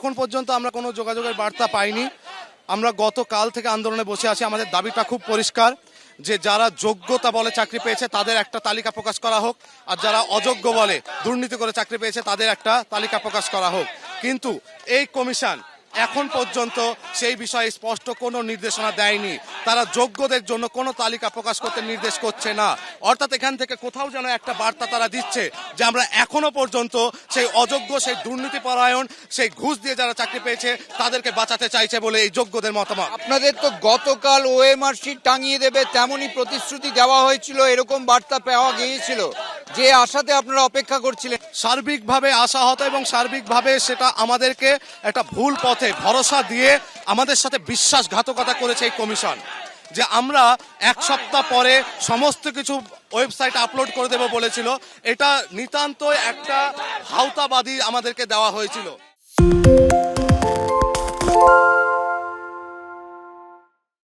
এখন পর্যন্ত আমরা কোনো যোগাযোগের বার্তা পাইনি। আমরা গতকাল থেকে আন্দোলনে বসে আছি। আমাদের দাবিটা খুব পরিষ্কার যে যারা যোগ্যতা বলে চাকরি পেয়েছে তাদের একটা তালিকা প্রকাশ করা হোক, আর যারা অযোগ্য বলে দুর্নীতি করে চাকরি পেয়েছে তাদের একটা তালিকা প্রকাশ করা হোক। কিন্তু এই কমিশন এখন পর্যন্ত সেই বিষয়ে স্পষ্ট কোনো নির্দেশনা দেয়নি। তারা যোগ্যদের জন্য কোনো তালিকা প্রকাশ করতে নির্দেশ করছে না। অর্থাৎ এখান থেকে কোথাও যেন একটা বার্তা তারা দিচ্ছে যে আমরা এখনো পর্যন্ত সেই অযোগ্য, সেই দুর্নীতিপরায়ণ, সেই ঘুষ দিয়ে যারা চাকরি পেয়েছে তাদেরকে বাঁচাতে চাইছে বলে এই যোগ্যদের মতামত। আপনাদের তো গতকাল ওএমআর শিট টাঙিয়ে দেবে তেমনই প্রতিশ্রুতি দেওয়া হয়েছিল, এরকম বার্তা পাওয়া গিয়েছিল, যে আশাতে আপনারা অপেক্ষা করছিলেন। সার্বিকভাবে আশাহত এবং সার্বিকভাবে সেটা আমাদেরকে একটা ভুল পথে ভরসা দিয়ে আমাদের সাথে বিশ্বাসঘাতকতা করেছে এই কমিশন, যে আমরা এক সপ্তাহ পরে সমস্ত কিছু ওয়েবসাইটে আপলোড করে দেব বলেছিল। এটা নিতান্তই একটা ভাওতাবাদী আমাদেরকে দেওয়া হয়েছিল।